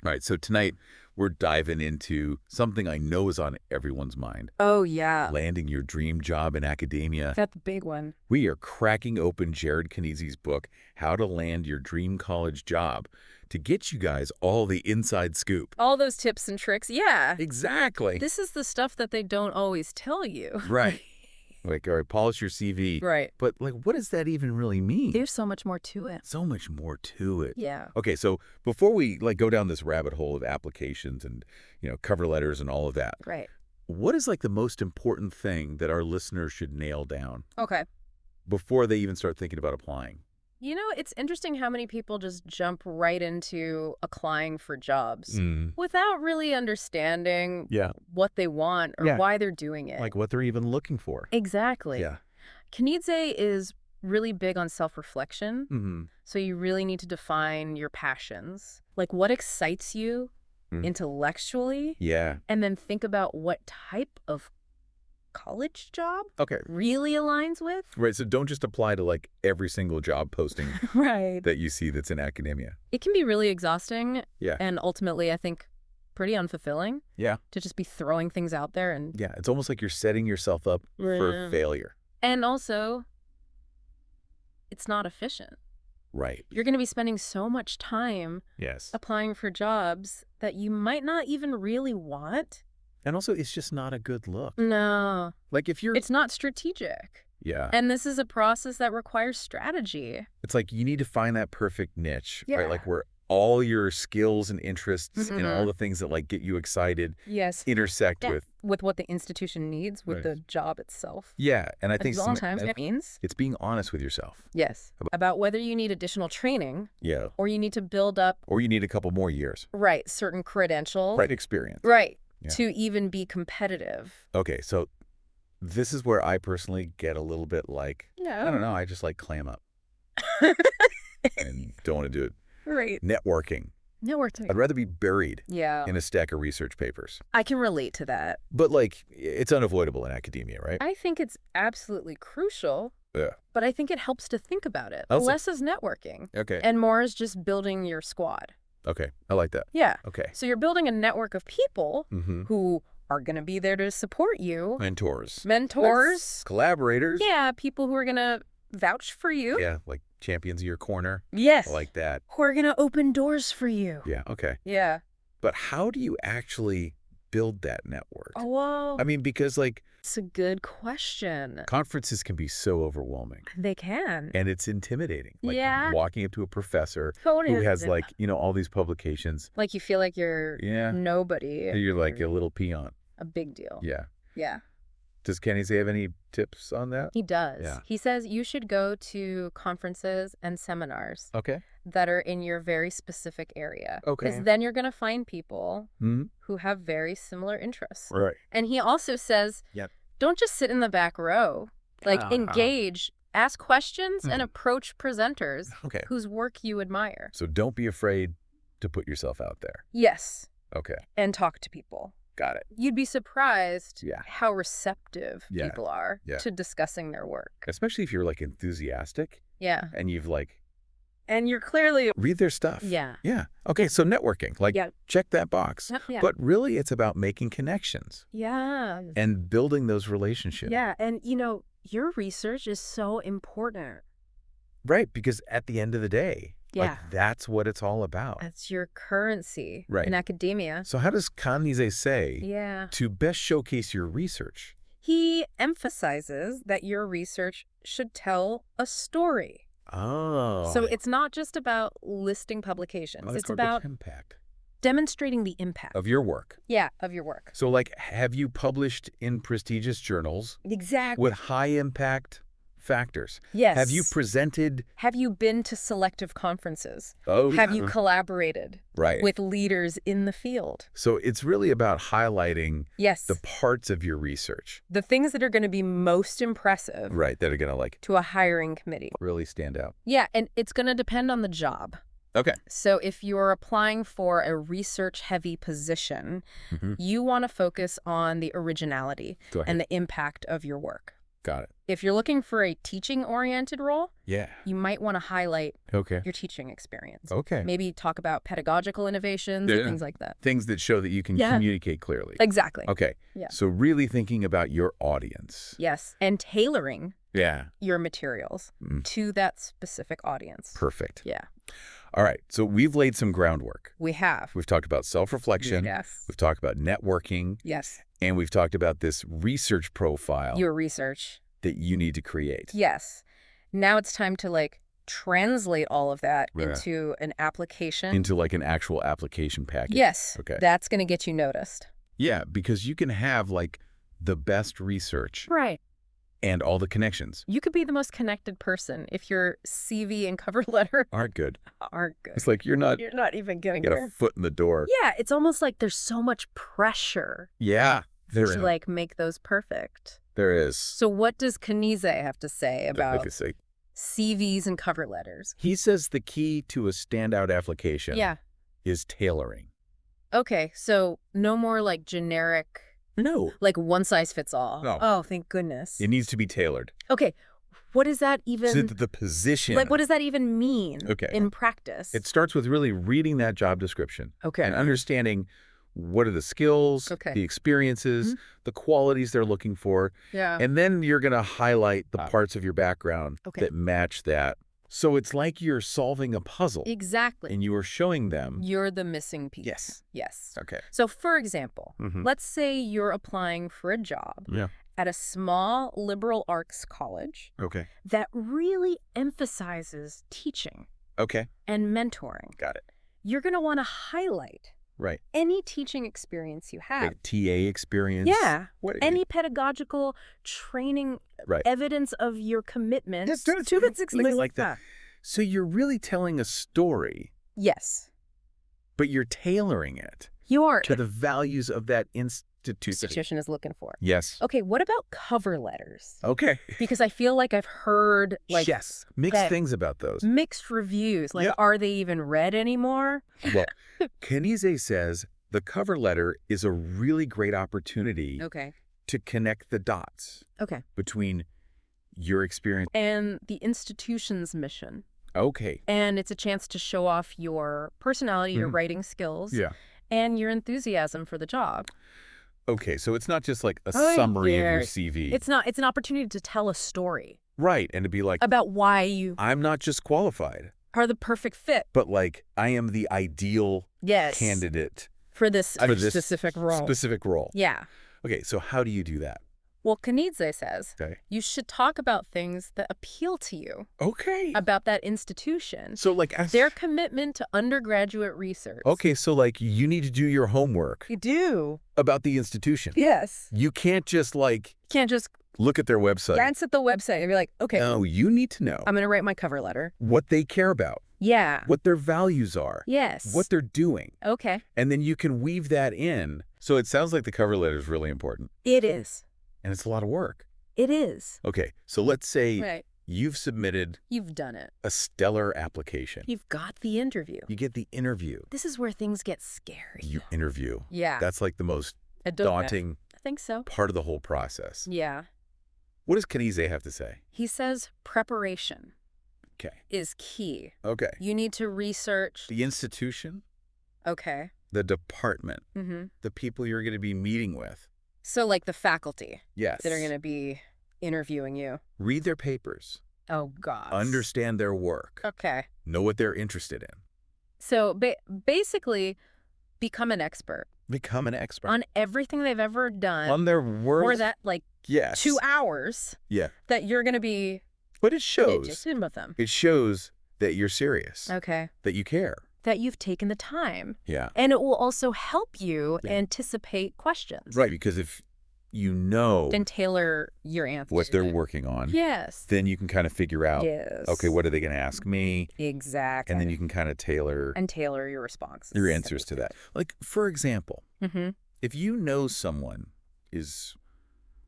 All right, so tonight we're diving into something I know is on everyone's mind. Oh, yeah. Landing your dream job in academia. That's a big one. We are cracking open Jarrod Kanizay's book, How to Land Your Dream College Job, to get you guys all the inside scoop. All those tips and tricks. Yeah. Exactly. This is the stuff that they don't always tell you. Right. Like, all right, polish your CV. Right. But, like, what does that even really mean? There's so much more to it. So much more to it. Yeah. Okay, so before we, like, go down this rabbit hole of applications and, cover letters and all of that, Right. what is, like, the most important thing that our listeners should nail down Okay. before they even start thinking about applying? It's interesting how many people just jump right into applying for jobs without really understanding what they want or why they're doing it. Like what they're even looking for. Exactly. Yeah. Kanizay is really big on self-reflection. Mm-hmm. So you really need to define your passions. Like what excites you intellectually. Yeah. And then think about what type of college job Okay. really aligns with. Right, so don't just apply to, like, every single job posting Right. that you see that's in academia. It can be really exhausting. Yeah. And ultimately, I think, pretty unfulfilling. Yeah. To just be throwing things out there. And Yeah, it's almost like you're setting yourself up for failure. And also, it's not efficient. Right. You're going to be spending so much time Yes. applying for jobs that you might not even really want. And also, it's just not a good look. No. Like, if you're... It's not strategic. Yeah. And this is a process that requires strategy. It's like you need to find that perfect niche, Yeah. right? Like where all your skills and interests and all the things that, like, get you excited intersect with what the institution needs, with Right. the job itself. Yeah, and I think Sometimes it means it's being honest with yourself. yes, about whether you need additional training Yeah. or you need to build up Or you need a couple more years. certain credentials. Right, experience. Right. Yeah. To even be competitive. Okay, so this is where I personally get a little bit like, I don't know, I just like clam up and don't want to do it. Right. Networking. Networking. I'd rather be buried Yeah. in a stack of research papers. I can relate to that. But, like, it's unavoidable in academia, right? I think it's absolutely crucial. Yeah. But I think it helps to think about it. Also- Less is networking. Okay. And more is just building your squad. Okay, I like that. Yeah. Okay. So you're building a network of people Mm-hmm. who are going to be there to support you. Mentors. Mentors. Collaborators. Yeah, people who are going to vouch for you. Yeah, like champions of your corner. Yes. I like that. Who are going to open doors for you. Yeah, okay. Yeah. But how do you actually build that network? Oh, well, I mean, because, like, it's a good question. conferences can be so overwhelming. They can. And it's intimidating. Like, Yeah. walking up to a professor Totally. who has, like, all these publications. Like you feel like you're nobody. You're like a little peon. A big deal. Yeah. Yeah. Does Kanizay have any tips on that? He does. Yeah. He says you should go to conferences and seminars Okay. that are in your very specific area. Okay. Because then you're going to find people Hmm. who have very similar interests. Right. And he also says, Yep. don't just sit in the back row. Like, Uh-huh. engage, ask questions, and approach presenters Okay. whose work you admire. So don't be afraid to put yourself out there. Yes. Okay. And talk to people. Got it. You'd be surprised Yeah. how receptive Yeah. people are Yeah. to discussing their work. Especially if you're, like, enthusiastic Yeah. and you've, like, And you're clearly... read their stuff. Yeah. Yeah. Okay, so networking. Like, check that box. Yeah. But really, it's about making connections Yeah. and building those relationships. Yeah. And, your research is so important. Right, because at the end of the day, Yeah. like, that's what it's all about. That's your currency Right. in academia. So how does Kanizay say Yeah. to best showcase your research? He emphasizes that your research should tell a story. Oh. So it's not just about listing publications. that's It's called about impact demonstrating the impact. of your work. Yeah, of your work. So, like, have you published in prestigious journals Exactly. with high impact factors? Yes. Have you presented? Have you been to selective conferences? Oh, Have you collaborated right. with leaders in the field? So it's really about highlighting Yes. the parts of your research, The things that are going to be most impressive right, that are going to, like, to a hiring committee. really stand out. Yeah, and it's going to depend on the job. Okay. So if you're applying for a research-heavy position, Mhm. you want to focus on the originality Go ahead. and the impact of your work. Got it. If you're looking for a teaching-oriented role, Yeah. you might want to highlight Okay. your teaching experience. Okay. Maybe talk about pedagogical innovations and things like that. Things that show that you can communicate clearly. Exactly. Okay. Yeah. So really thinking about your audience. Yes. And tailoring Yeah. your materials to that specific audience. Perfect. Yeah. All right. So we've laid some groundwork. We have. We've talked about self-reflection. Yes. We've talked about networking. Yes. And we've talked about this research profile. Your research. That you need to create. Yes. Now it's time to translate all of that into an application. Into an actual application package. Yes. Okay. That's going to get you noticed. Yeah, because you can have the best research. Right. And all the connections. You could be the most connected person if your CV and cover letter aren't good. It's like you're not even getting get a foot in the door. Yeah, it's almost like there's so much pressure. Yeah. To make those perfect. There is. So what does Kanizay have to say about CVs and cover letters? He says the key to a standout application is tailoring. Okay, so no more generic... No. One size fits all. No. Oh, thank goodness. It needs to be tailored. Okay, what does that even... So the position... what does that even mean in practice? It starts with really reading that job description. Okay. And understanding what are the skills, the experiences, the qualities they're looking for. Yeah. And then you're going to highlight the parts of your background that match that. So it's like you're solving a puzzle. Exactly. And you are showing them. You're the missing piece. Yes. Yes. Okay. So for example, let's say you're applying for a job at a small liberal arts college that really emphasizes teaching and mentoring. Got it. You're going to want to highlight any teaching experience you have. TA experience? Yeah. Any pedagogical training, evidence of your commitment to its experience. Like that. So you're really telling a story. Yes. But you're tailoring it. You are. To the values of that institution is looking for. Yes. Okay, what about cover letters? Okay. Because I feel like I've heard mixed things about those. Mixed reviews. Are they even read anymore? Well, Kanizay says the cover letter is a really great opportunity to connect the dots between your experience and the institution's mission. Okay. And it's a chance to show off your personality, your writing skills, and your enthusiasm for the job. Okay, so it's not just a summary of your CV. It's not. It's an opportunity to tell a story. Right, and to be about why you... I'm not just qualified. Are the perfect fit. But I am the ideal candidate. For this specific role. Specific role. Yeah. Okay, so how do you do that? Well, Kanizay says you should talk about things that appeal to you. Okay. About that institution. So their commitment to undergraduate research. Okay, so you need to do your homework. You do. About the institution. Yes. You can't just Can't just look at their website. Glance at the website and be like, okay. No, you need to know. I'm going to write my cover letter. What they care about. Yeah. What their values are. Yes. What they're doing. Okay. And then you can weave that in. So it sounds like the cover letter is really important. It is. And it's a lot of work. It is. Okay, so let's say you've submitted... You've done it. A stellar application. You've got the interview. You get the interview. This is where things get scary. You interview. Yeah. That's the most daunting I think so. part of the whole process. Yeah. What does Kanizay have to say? He says preparation is key. Okay. You need to research... The institution. Okay. The department. The people you're going to be meeting with. So the faculty. Yes. That are going to be interviewing you. Read their papers. Oh, God. Understand their work. Okay. Know what they're interested in. So basically, become an expert. Become an expert. On everything they've ever done. On their work. Or that 2 hours. Yeah. That you're going to be... But it shows. With them. It shows that you're serious. Okay. That you care. That you've taken the time. Yeah. And it will also help you anticipate questions. Right, because if you know... Then tailor your answers. What they're working on. Yes. Then you can kind of figure out, okay, what are they going to ask me? Exactly. And then you can kind of tailor... And tailor your responses. Your answers to that. For example, if you know someone is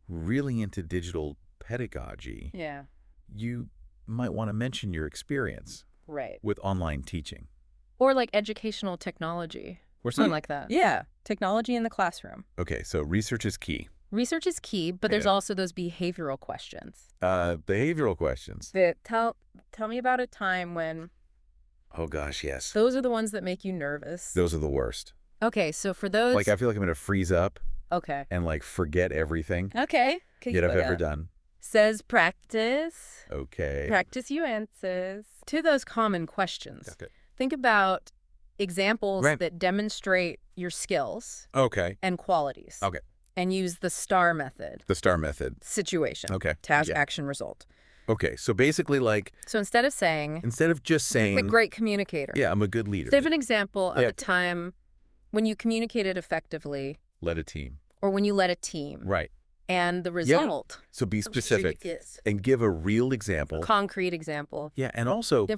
really into digital pedagogy, you might want to mention your experience with online teaching. Or educational technology. Or something like that. Yeah. Technology in the classroom. Okay, so research is key. Research is key, but there's also those behavioral questions. Behavioral questions. Tell me about a time when... Oh, gosh, yes. Those are the ones that make you nervous. Those are the worst. Okay, so for those... Like, I feel like I'm going to freeze up. Okay. And, like, forget everything. Okay. That I've ever done. Says practice. Okay. Practice your answers. To those common questions. Okay. Think about examples that demonstrate your skills. Okay. And qualities. Okay. And use the STAR method. The STAR method. Situation. Okay. Task, action, result. Okay. So basically, like... So instead of just saying... A great communicator. Yeah, I'm a good leader. Give an example of a time when you communicated effectively. Led a team. Or when you led a team. Right. And the result. Yeah. So be specific. And give a real example. Concrete example. Yeah, and also...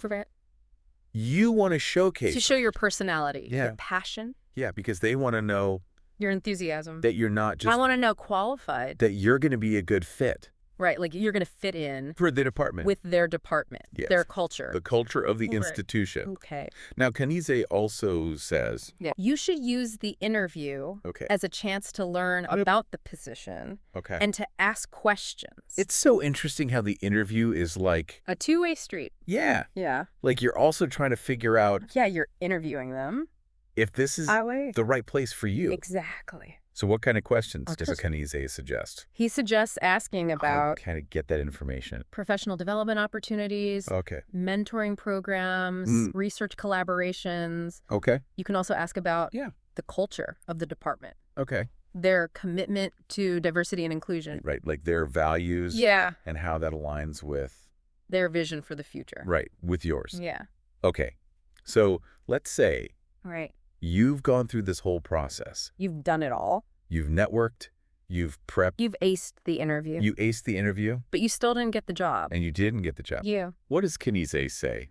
You want to showcase... To show your personality. Yeah. Your passion. Yeah, because they want to know... Your enthusiasm. That you're not just... I want to know qualified. That you're going to be a good fit. Right, like you're going to fit in. For the department. With their department. Yes. Their culture. The culture of the institution. Okay. Now, Kanizay also says... Yeah. You should use the interview as a chance to learn about the position. Okay. And to ask questions. It's so interesting how the interview is like... A two-way street. Yeah. Yeah. Like you're also trying to figure out... Yeah, you're interviewing them. If this is the right place for you. Exactly. So what kind of questions does Kanizay suggest? He suggests asking about... kind of get that information. Professional development opportunities. Okay. Mentoring programs. Research collaborations. Okay. You can also ask about the culture of the department. Okay. Their commitment to diversity and inclusion. Right. Like their values. Yeah. And how that aligns with... Their vision for the future. Right. With yours. Yeah. Okay. So let's say... Right. You've gone through this whole process. You've done it all. You've networked. You've prepped. You've aced the interview. You aced the interview. But you still didn't get the job. And you didn't get the job. Yeah. What does Kanizay say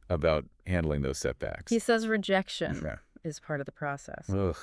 about handling those setbacks? He says rejection is part of the process. Ugh.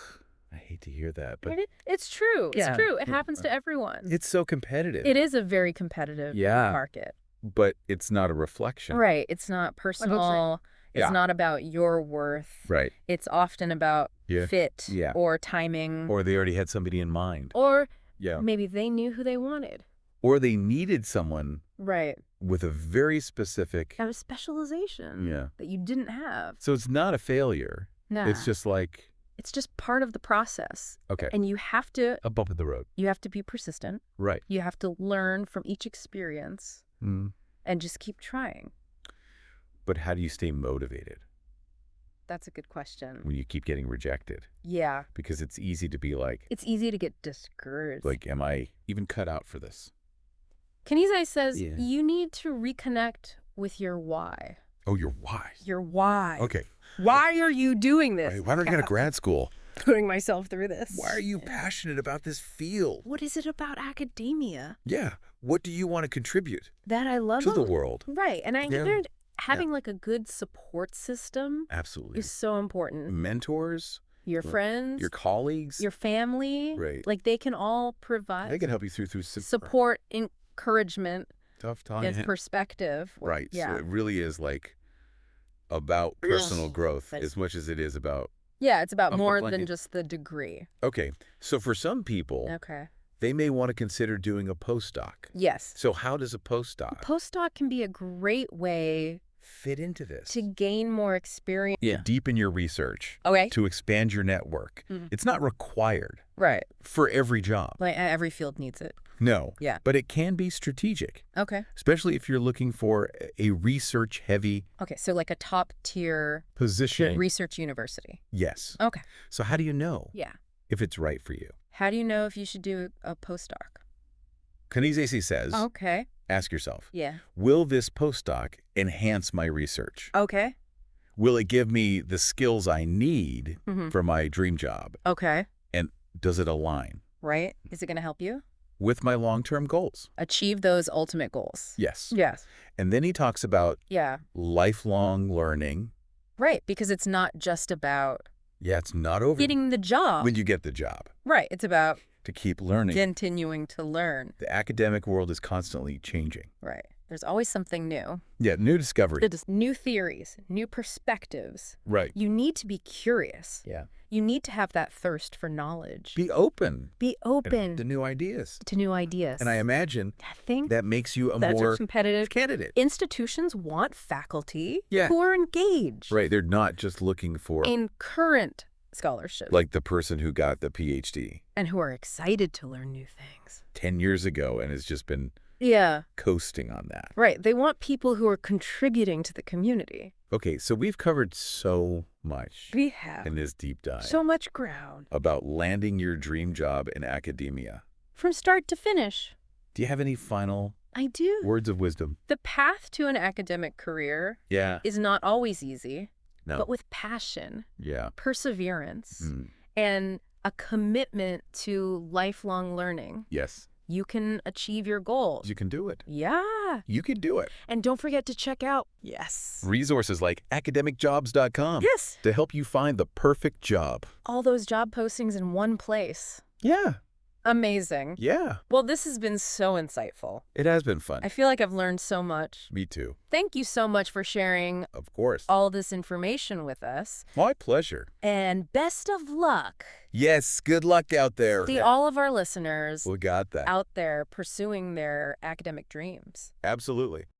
I hate to hear that. But it's true. It's true. It happens to everyone. It's so competitive. It is a very competitive market. But it's not a reflection. Right. It's not personal. It's not about your worth. Right. It's often about fit or timing. Or they already had somebody in mind. Or maybe they knew who they wanted. Or they needed someone with a very specific... Have a specialization that you didn't have. So it's not a failure. No. It's just like... It's just part of the process. Okay. And you have to... A bump in the road. You have to be persistent. Right. You have to learn from each experience. And just keep trying. But how do you stay motivated? That's a good question. When you keep getting rejected. Yeah. Because it's easy to be like... It's easy to get discouraged. Like, am I even cut out for this? Kanizay says you need to reconnect with your why. Oh, your why. Your why. Okay. Why are you doing this? Why don't I go to grad school? Putting myself through this. Why are you passionate about this field? What is it about academia? Yeah. What do you want to contribute? That I love to the world. Right. And I learned having like a good support system is so important. Mentors. Your friends. Your colleagues. Your family. Right. Like they can all provide. They can help you through support, encouragement. Tough time. And perspective. Right. Yeah. So it really is like about personal growth as much as it is about... Yeah, it's about more than just the degree. Okay. So for some people, they may want to consider doing a postdoc. Yes. So how does a postdoc? A postdoc can be a great way fit into this. To gain more experience. Yeah. Deepen your research. Okay. To expand your network. It's not required. Right. For every job. Like every field needs it. No. Yeah. But it can be strategic. Okay. Especially if you're looking for a research-heavy... Okay, so like a top-tier... Position. Research university. Yes. Okay. So how do you know if it's right for you? How do you know if you should do a postdoc? Kanizay says... Okay. Ask yourself. Yeah. Will this postdoc enhance my research? Okay. Will it give me the skills I need for my dream job? Okay. And does it align? Right. Is it going to help you? With my long-term goals. Achieve those ultimate goals. Yes. Yes. And then he talks about lifelong learning. Right, because it's not just about... Yeah, it's not over. Getting the job. When you get the job. Right, it's about... To keep learning. Continuing to learn. The academic world is constantly changing. Right. There's always something new. Yeah, new discovery. There's new theories, new perspectives. Right. You need to be curious. Yeah. You need to have that thirst for knowledge. Be open. Be open. To new ideas. To new ideas. And I imagine think that makes you a more competitive candidate. Institutions want faculty Yeah. who are engaged. Right. They're not just looking for... in current scholarship. Like the person who got the PhD. And who are excited to learn new things. 10 years ago and has just been coasting on that. Right. They want people who are contributing to the community. Okay, so we've covered so much We have. in this deep dive. So much ground. About landing your dream job in academia. From start to finish. Do you have any final I do. words of wisdom? The path to an academic career is not always easy. No. But with passion, perseverance, Mm. and a commitment to lifelong learning, Yes. you can achieve your goals. You can do it. Yeah. You can do it. And don't forget to check out, resources like academicjobs.com. Yes. To help you find the perfect job. all those job postings in one place. Yeah. Amazing. Yeah. Well, this has been so insightful. It has been fun. I feel like I've learned so much. Me too. Thank you so much for sharing Of course. all this information with us. My pleasure. And best of luck Yes, good luck out there. to all of our listeners We got that. out there pursuing their academic dreams. Absolutely.